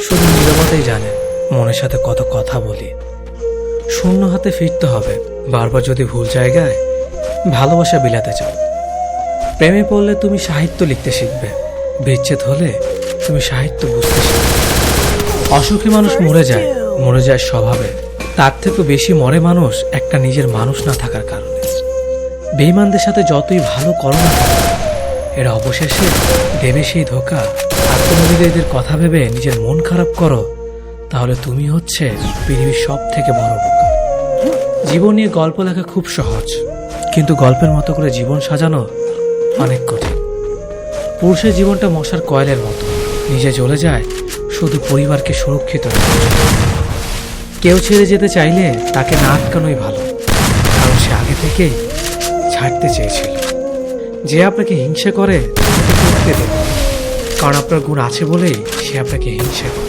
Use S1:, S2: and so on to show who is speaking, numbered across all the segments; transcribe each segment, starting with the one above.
S1: শুধু নীরবতাই জানে মনের সাথে কত কথা বলি। শূন্য হাতে ফিরতে হবে বারবার যদি ভুল জায়গায় ভালোবাসা বিলাতে চাও। প্রেমে পড়লে তুমি সাহিত্য লিখতে শিখবে, বিচ্ছেদ হলে তুমি সাহিত্য বুঝতে শিখবে। অসুখী মানুষ মরে যায় স্বভাবে, তার থেকেও বেশি মরে মানুষ একটা নিজের মানুষ না থাকার কারণে। বেঈমানদের সাথে যতই ভালো করো না কেন, এরা অবশেষে দেবে সেই ধোঁকা। আর তুমি যদি এদের কথা ভেবে নিজের মন খারাপ করো, তাহলে তুমি হচ্ছে পৃথিবীর সব থেকে বড় বোকা। জীবন নিয়ে গল্প লেখা খুব সহজ, কিন্তু গল্পের মতো করে জীবন সাজানো অনেক কঠিন। পুরুষের জীবনটা মশার কয়েলের মতো, নিজে জ্বলে যায় শুধু পরিবারকে সুরক্ষিত রাখার জন্য। কেউ ছেড়ে যেতে চাইলে তাকে না আটকানোই ভালো, কারণ সে আগে থেকেই ছাড়তে চেয়েছিল। যে আপনাকে হিংসা করে তাকে করতে দেবে, কারণ আপনার গুণ আছে বলেই সে আপনাকে হিংসা করে।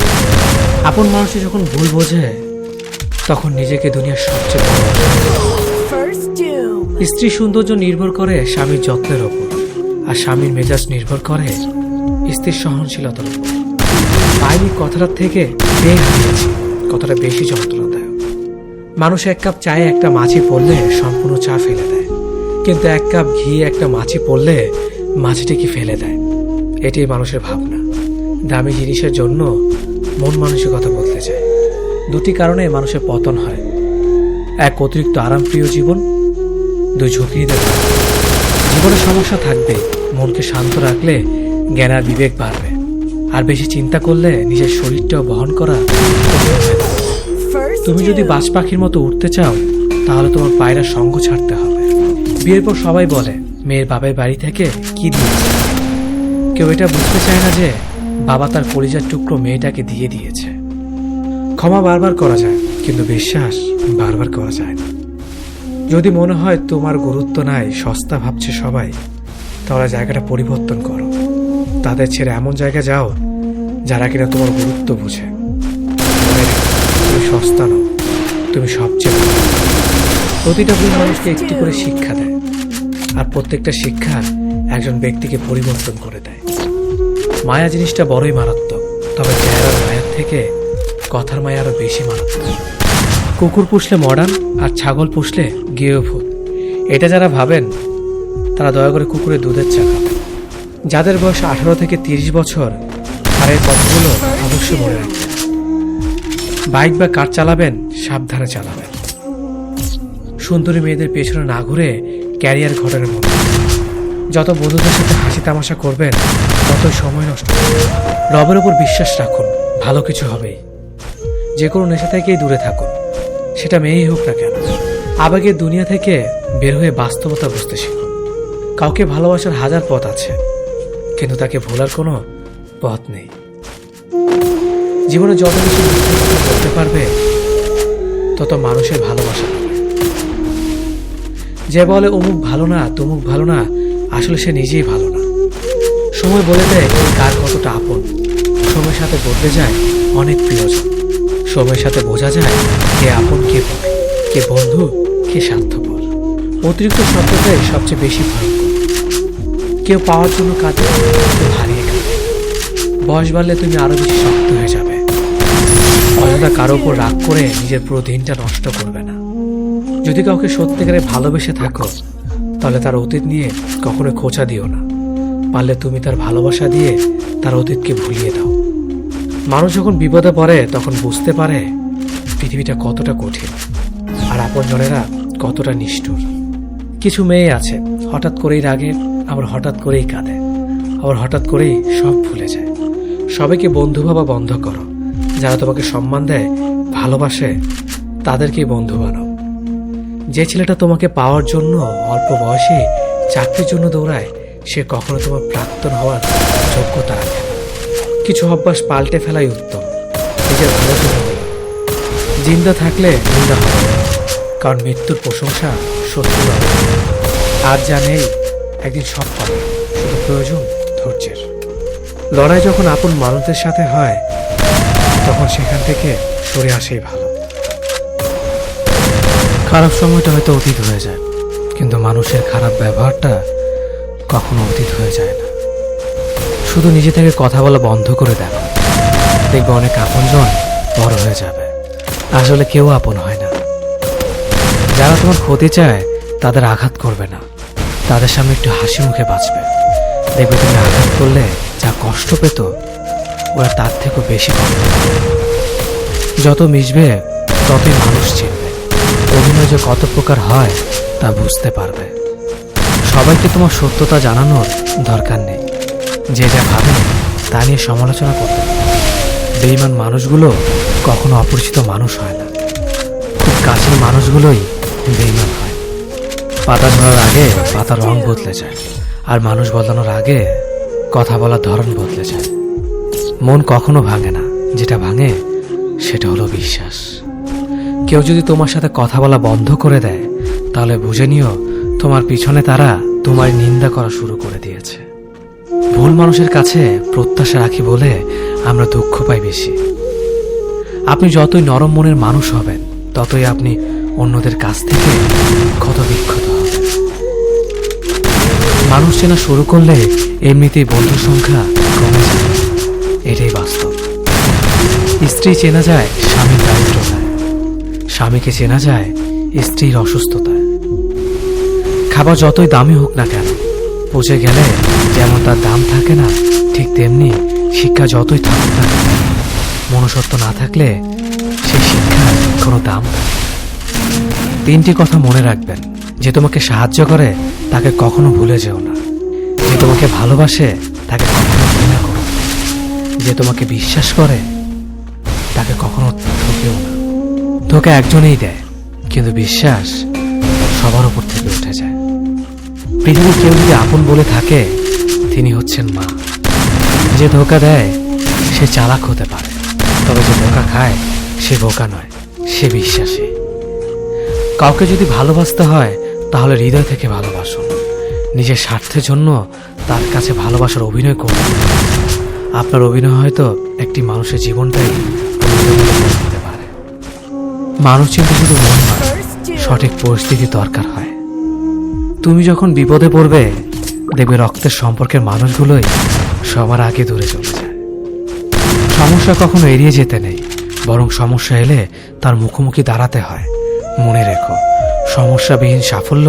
S1: আপন মানুষে যখন ভুল বোঝে, তখন নিজেকে দুনিয়ার সবচেয়ে বড়। স্ত্রী সৌন্দর্য নির্ভর করে স্বামীর যত্নের ওপর, আর স্বামীর মেজাজ নির্ভর করে স্ত্রীর সহনশীলতার উপর। পাইনি কথাটার থেকে পেয়ে হারিয়েছি কথাটা বেশি যন্ত্রণাদায়ক। মানুষ এক কাপ চায়ে একটা মাছি পড়লে সম্পূর্ণ চা ফেলে দেয়, কিন্তু এক কাপ ঘি একটা মাছি পড়লে মাছিটিকে ফেলে দেয়। এটাই মানুষের ভাবনা। দামি জিনিসের জন্য মন মানসিকতা বদলে যায়। দুটি কারণে মানুষের পতন হয়: এক, অতিরিক্ত আরামপ্রিয় জীবন; দুই, ঝুঁকি নিতে পারে। জীবনে সমস্যা থাকবে, মনকে শান্ত রাখলে জ্ঞান আর বিবেক বাড়বে। আর বেশি চিন্তা করলে নিজের শরীরটাও বহন করা কঠিন হয়ে যাবে। তুমি যদি বাজ পাখির মতো উঠতে চাও, তাহলে তোমার পায়রা সঙ্গ ছাড়তে হবে। বিয়ের পর সবাই বলে মেয়ের বাবার বাড়ি থেকে কি দিয়েছে। কেউ এটা বুঝতে চায় না যে বাবা তার কলিজার টুকরো মেয়েটাকে দিয়ে দিয়েছে। ক্ষমা বারবার করা যায়, কিন্তু বিশ্বাস বারবার করা যায় না। যদি মনে হয় তোমার গুরুত্ব নাই, সস্তা ভাবছে সবাই, তাহলে জায়গাটা পরিবর্তন করো। তাদের ছেড়ে এমন জায়গায় যাও যারা কিনা তোমার গুরুত্ব বুঝে। তুমি সস্তা নও, তুমি সবচেয়ে ভালো। প্রতিটা ভুল মানুষকে একটি করে শিক্ষা দেয়, আর প্রত্যেকটা শিক্ষা একজন ব্যক্তিকে পরিবর্তন করে দেয়। মায়া জিনিসটা বড়ই মারাত্মক, তবে চেহারার মায়ার থেকে কথার মায়া আরো বেশি মারাত্মক। কুকুর পুষলে মডার্ন, আর ছাগল পুষলে গৃহভূত। এটা যারা ভাবেন তারা দয়া করে কুকুরের দুধের চা খাবেন। যাদের বয়স 18 থেকে 30 বছর, আর এই কথাগুলো অবশ্যই মনে রাখবেন। বাইক বা কার চালাবেন, সাবধানে চালাবেন। সুন্দরী মেয়েদের পেছনে না ঘুরে ক্যারিয়ার ঘটনার মতো। যত বন্ধুদের সাথে হাসি তামাশা করবেন, ততই সময় নষ্ট করবেন। রবের উপর বিশ্বাস রাখুন, ভালো কিছু হবেই। যে কোনো নেশা থেকেই দূরে থাকুন, সেটা মেয়েই হোক না কেন। আবেগের দুনিয়া থেকে বের হয়ে বাস্তবতা বুঝতে শিখুন। কাউকে ভালোবাসার হাজার পথ আছে, কিন্তু তাকে ভোলার কোনো পথ নেই। জীবনে যত বেশি করতে পারবে, তত মানুষের ভালোবাসা পাবে। যে বলে অমুক ভালো না, তমুক ভালো না, আসলে সে নিজেই ভালো না। সময় বলে দেয় কার কতটা আপন। সময়ের সাথে বদলে যায় অনেক প্রিয়জন। সময়ের সাথে বোঝা যায় কে আপন, কে পর, কে বন্ধু, কে স্বার্থপর। অতিরিক্ত শব্দটাই সবচেয়ে বেশি ভয়ঙ্কর। কেউ পাওয়ার জন্য কাঁদে, কেউ হারিয়ে কাঁদে। বয়স বাড়লে তুমি আরো বেশি শক্ত হয়ে যাবে। অযথা কারো উপর রাগ করে নিজের পুরো দিনটা নষ্ট করবে না। যদি কাউকে সত্যিকারে ভালোবেসে থাকো, তাহলে তার অতীত নিয়ে কখনো খোঁচা দিও না। পারলে তুমি তার ভালোবাসা দিয়ে তার অতীতকে ভুলিয়ে দাও। মানুষ যখন বিপদে পড়ে, তখন বুঝতে পারে পৃথিবীটা কতটা কঠিন, আর আপনজনেরা কতটা নিষ্ঠুর। কিছু মেয়ে আছে হঠাৎ করেই রাগে, আবার হঠাৎ করেই কাঁদে, আবার হঠাৎ করেই সব ভুলে যায়। সবাইকে বন্ধু ভাবা বন্ধ করো। যারা তোমাকে সম্মান দেয়, ভালোবাসে, তাদেরকেই বন্ধু বানাও। যে ছেলেটা তোমাকে পাওয়ার জন্য অল্প বয়সে চাকরির জন্য দৌড়ায়, সে কখনো তোমার প্রাক্তন হওয়ার যোগ্যতা রাখে না। কিছু অভ্যাস পাল্টে ফেলাই উত্তম, নিজের ভালোর জন্য হলো। জিন্দা থাকলে নিন্দা হবে, কারণ মৃত্যুর প্রশংসা সত্যি হবে। আর যা নেই একদিন সব পাবে, শুধু প্রয়োজন ধৈর্যের। লড়াই যখন আপন মানুষদের সাথে হয়, তখন সেখান থেকে সরে আসেই ভালো। খারাপ সময়টা হয়তো অতীত হয়ে যায়, কিন্তু মানুষের খারাপ ব্যবহারটা কখনো অতীত হয়ে যায় না। শুধু নিজে থেকে কথা বলা বন্ধ করে দেখো, দেখবে অনেক আপনজন বড় হয়ে যাবে। আসলে কেউ আপন হয় না। যারা তোমার ক্ষতি চায় তাদের আঘাত করবে না, তাদের সামনে একটু হাসি মুখে বাঁচবে। দেখবে তুমি আঘাত করলে যা কষ্ট পেত ওরা তার থেকেও বেশি কষ্ট পাবে। যত মিশবে ততই মানুষ চিনবে, অভিনয় যে কত প্রকার হয় তা বুঝতে পারবে। সবাইকে তোমার সত্যতা জানানোর দরকার নেই। যে যা ভাবে তা নিয়ে সমালোচনা করতে পারে। বেঈমান মানুষগুলো কখনো অপরিচিত মানুষ হয় না, খুব কাছের মানুষগুলোই বেঈমান হয়। পাতা ঝরার আগে পাতার রং বদলে যায়, আর মানুষ বদলানোর আগে কথা বলার ধরন বদলে যায়। মন কখনো ভাঙে না, যেটা ভাঙে সেটা হলো বিশ্বাস। কেউ যদি তোমার সাথে কথা বলা বন্ধ করে দেয় তাহলে বুঝে নিও তোমার পিছনে তারা তোমার নিন্দা করা শুরু করে দিয়েছে। ভুল মানুষের কাছে প্রত্যাশা রাখি বলে আমরা দুঃখ পাই বেশি। আপনি যতই নরম মনের মানুষ হবেন ততই আপনি অন্যদের কাছ থেকে ক্ষত বিক্ষত হবেন। মানুষ চেনা শুরু করলে এমনিতেই বন্ধুর সংখ্যা কমে যাবে, এটাই বাস্তব। স্ত্রী চেনা যায় স্বামীর দারিদ্রতায়, স্বামীকে চেনা যায় স্ত্রীর অসুস্থতায়। খাবার যতই দামি হোক না কেন, পচে গেলে যেমন তার দাম থাকে না, ঠিক তেমনি শিক্ষা যতই থাকুক না কেন, মনুষ্যত্ব না থাকলে সেই শিক্ষার কোনো দাম নেই। 3টি কথা মনে রাখবেন: যে তোমাকে সাহায্য করে তাকে কখনো ভুলে যেও না, যে তোমাকে ভালোবাসে তাকে কখনো ঘৃণা করো, যে তোমাকে বিশ্বাস করে তাকে কখনো ঠকেও না। ধোঁকা একজনেই দেয়, কিন্তু বিশ্বাস সবার উপর থেকে উঠে যায়। পৃথিবীর কেউ যদি আপন বলে থাকে তিনি হচ্ছেন মা। যে ধোঁকা দেয় সে চালাক হতে পারে, তবে যে ধোঁকা খায় সে বোকা নয়, সে বিশ্বাসী। কাউকে যদি ভালোবাসতে হয় তাহলে হৃদয় থেকে ভালোবাসুন। নিজের স্বার্থের জন্য তার কাছে ভালোবাসার অভিনয় করুন। আপনার অভিনয় হয়তো একটি মানুষের জীবনটাই দিতে পারে। মানুষ চিনতে শুধু মন নয়, সঠিক পরিস্থিতি দরকার হয়। তুমি যখন বিপদে পড়বে দেখবে রক্তের সম্পর্কের মানুষগুলোই সবার আগে দূরে চলে যায়। সমস্যা কখনো এড়িয়ে যেতে নেই, বরং সমস্যা এলে তার মুখোমুখি দাঁড়াতে হয়। মনে রেখো, সমস্যাবিহীন সাফল্য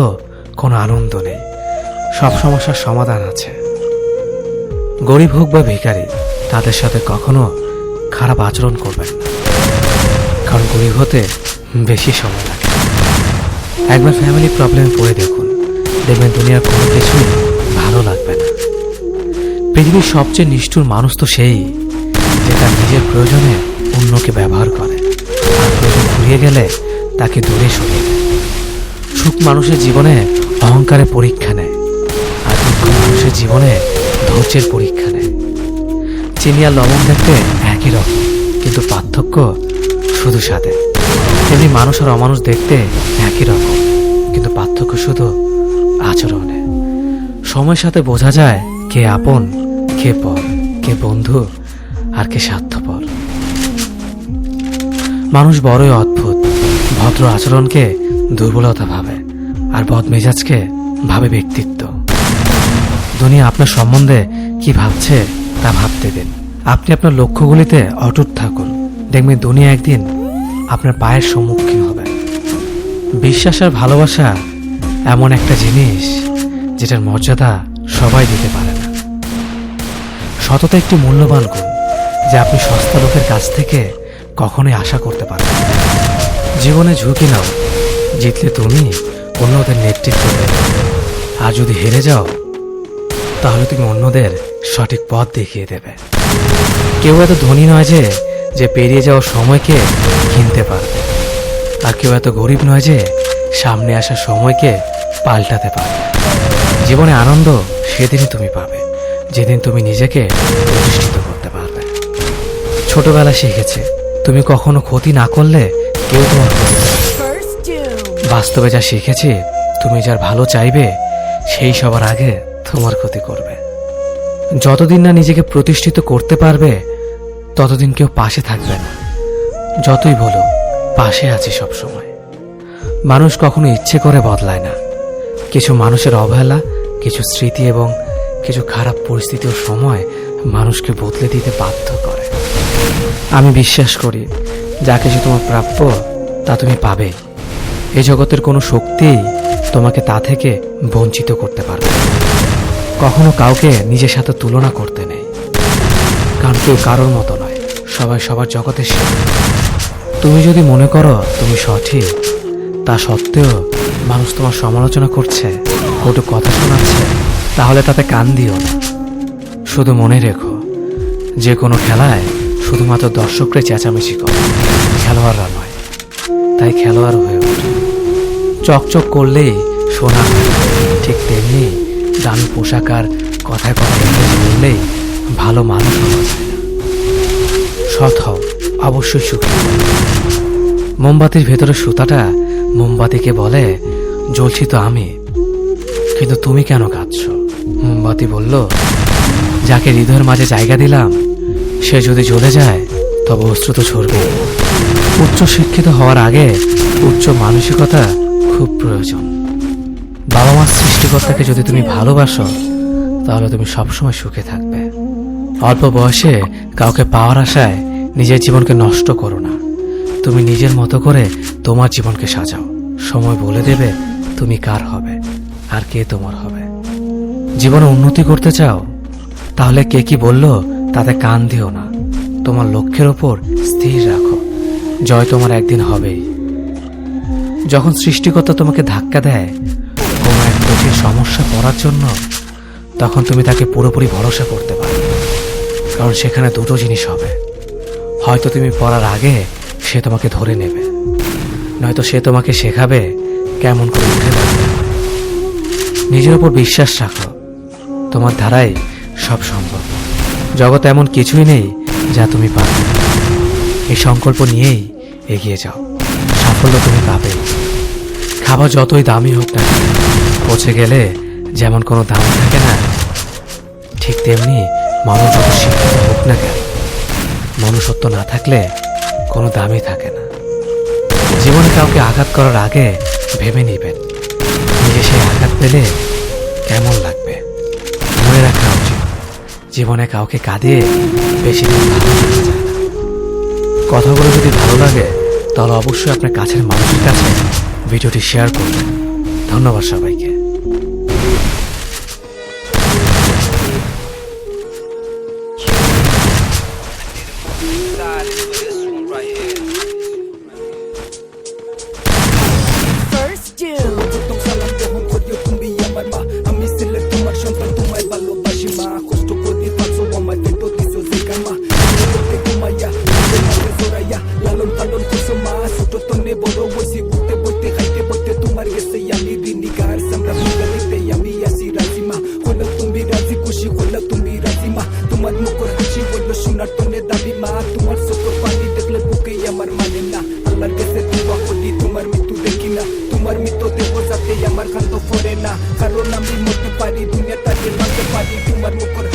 S1: কোনো আনন্দ নেই। সব সমস্যার সমাধান আছে। গরিব হোক বা ভিখারি, তাদের সাথে কখনো খারাপ আচরণ করবেন না, কারণ গরিব হতে বেশি সময় লাগে। একবার ফ্যামিলি প্রবলেমে পড়ে দেখুন, দেখবেন দুনিয়ার কোনো কিছুই ভালো লাগবে না। পৃথিবীর সবচেয়ে নিষ্ঠুর মানুষ তো সেই যে তার নিজের প্রয়োজনে অন্যকে ব্যবহার করে, আর প্রয়োজন ফুরিয়ে গেলে তাকে দূরে সরিয়ে দেয়। সুখ মানুষের জীবনে অহংকারের পরীক্ষা নেয়, আর দুঃখ মানুষের জীবনে ধৈর্যের পরীক্ষা নেয়। চিনি আর লবণ দেখতে একই রকম, কিন্তু পার্থক্য শুধু স্বাদে। তেমনি মানুষ আর অমানুষ দেখতে একই রকম, কিন্তু পার্থক্য শুধু আচরণে। সময়ের সাথে বোঝা যায় কে আপন, কে পর, কে বন্ধু আর কে স্বার্থপর। মানুষ বড়ই অদ্ভুত। ভদ্র আচরণকে দুর্বলতা ভাবে, আর বদমেজাজকে ভাবে ব্যক্তিত্ব। দুনিয়া আপনার সম্বন্ধে কি ভাবছে তা ভাবতে দিন। আপনি আপনার লক্ষ্যগুলিতে অটুট থাকুন, দেখবেন দুনিয়া একদিন আপনার পায়ের সম্মুখীন হবে। বিশ্বাস আর ভালোবাসা এমন একটা জিনিস যেটার মর্যাদা সবাই দিতে পারে না। সততা একটি মূল্যবান গুণ যা আপনি সস্তা লোকের কাছ থেকে কখনোই আশা করতে পারেন না। জীবনে ঝুঁকি নাও, জিতলে তুমি অন্যদের নেতৃত্ব দেবে, আর যদি হেরে যাও তাহলে তুমি অন্যদের সঠিক পথ দেখিয়ে দেবে। কেউ এত ধনী নয় যে পেরিয়ে যাওয়ার সময়কে কিনতে পারবে, আর কেউ এত গরিব নয় যে সামনে আসা সময়কে পাল্টাতে পারবে। জীবনে আনন্দ সেদিনই তুমি পাবে যেদিন তুমি নিজেকে প্রতিষ্ঠিত করতে পারবে। ছোটবেলা শিখেছে তুমি কখনো ক্ষতি না করলে কেউ তোমার ক্ষতি করবে। বাস্তবে যা শিখেছি, তুমি যার ভালো চাইবে সেই সবার আগে তোমার ক্ষতি করবে। যতদিন না নিজেকে প্রতিষ্ঠিত করতে পারবে ততদিন কেউ পাশে থাকবে না। যতই বলো পাশে আছি সব সময়। মানুষ কখনো ইচ্ছে করে বদলায় না। কিছু মানুষের অবহেলা, কিছু স্মৃতি এবং কিছু খারাপ পরিস্থিতি ও সময় মানুষকে বদলে দিতে বাধ্য করে। আমি বিশ্বাস করি যা কিছু তোমার প্রাপ্য তা তুমি পাবে। এই জগতের কোনো শক্তি তোমাকে তা থেকে বঞ্চিত করতে পারবে না। কখনো কাউকে নিজের সাথে তুলনা করতে নেই, কারণ কেউ কারোর মতো নয়, সবাই সবার জগতের সেরা। তুমি যদি মনে করো তুমি সঠিক, তা সত্ত্বেও মানুষ তোমার সমালোচনা করছে, কটু কথা শোনাচ্ছে, তাহলে তাতে কান দিও না। শুধু মনে রেখো, যে কোনো খেলায় শুধুমাত্র দর্শকরাই চেঁচামেচি করে, খেলোয়াড়রা নয়। তাই খেলোয়াড় হয়ে ওঠে। চকচক করলেই সোনা হয় না, ঠিক তেমনি দামি পোশাক আর কথায় কথায় ইংরেজি বললেই ভালো মানুষ হওয়া যায় না। সৎ হও, অবশ্যই সুখী হও। মোমবাতির ভেতরে সুতাটা মোমবাতিকে বলে, জ্বলছি তো আমি, কিন্তু তুমি কেন কাঁদছ? মোমবাতি বলল, যাকে হৃদয়ের মাঝে জায়গা দিলাম সে যদি জ্বলে যায় তবে অশ্রু তো ঝরবে। উচ্চ শিক্ষিত হওয়ার আগে উচ্চ মানসিকতা খুব প্রয়োজন। বাবা মার সৃষ্টিকর্তাকে যদি তুমি ভালোবাসো তাহলে তুমি সবসময় সুখে থাকবে। অল্প বয়সে কাউকে পাওয়ার আশায় নিজের জীবনকে নষ্ট করো না। তুমি নিজের মতো করে তোমার জীবনকে সাজাও। সময় বলে দেবে তুমি কার হবে আর কে তোমার হবে। জীবনে উন্নতি করতে চাও? তাহলে কে কি বলল তাতে কান দিও না। তোমার লক্ষ্যের ওপর স্থির রাখো, জয় তোমার একদিন হবেই। যখন সৃষ্টিকর্তা তোমাকে ধাক্কা দেয় কোনো এক কঠিন সমস্যা পড়ার জন্য, তখন তুমি তাকে পুরোপুরি ভরসা করতে পারো। কারণ সেখানে দুটো জিনিস হবে, হয়তো তুমি পড়ার আগে সে তোমাকে ধরে নেবে, নয়তো সে তোমাকে শেখাবে কেমন করে উঠে দাঁড়াবে। নিজের ওপর বিশ্বাস রাখো, তোমার দ্বারাই সব সম্ভব। জগতে এমন কিছুই নেই যা তুমি পাবে না। এই সংকল্প নিয়েই এগিয়ে যাও, সাফল্য তুমি পাবে। খাবার যতই দামি হোক না কেন, পচে গেলে যেমন কোনো দাম থাকে না, ঠিক তেমনি মানুষ যত শিক্ষিত হোক না কেন, মনুষ্যত্ব না থাকলে কোনো দামই থাকে না। জীবনে কাউকে আঘাত করার আগে ভেবে নিবেন নিজে সেই আঘাত পেলে কেমন লাগবে। মনে রাখা উচিত, জীবনে কাউকে কাঁদিয়ে বেশি দিন ভালো থাকা যায় না। কথাগুলো যদি ভালো লাগে তাহলে অবশ্যই আপনার কাছের মানুষের কাছে ভিডিওটি শেয়ার করবেন। ধন্যবাদ সবাইকে।
S2: তোমার চোখের পানি দেখলে বুকে আমার মানে না। আল্লাহর কাছে দোয়া করি তোমার মৃত্যু দেখি না, তোমার মৃত্যু দেব যাতে আমার খান্ত পড়ে না। কারণ আমি মরতে পারি, দুনিয়া তাকে মানতে পারি, তোমার মুখের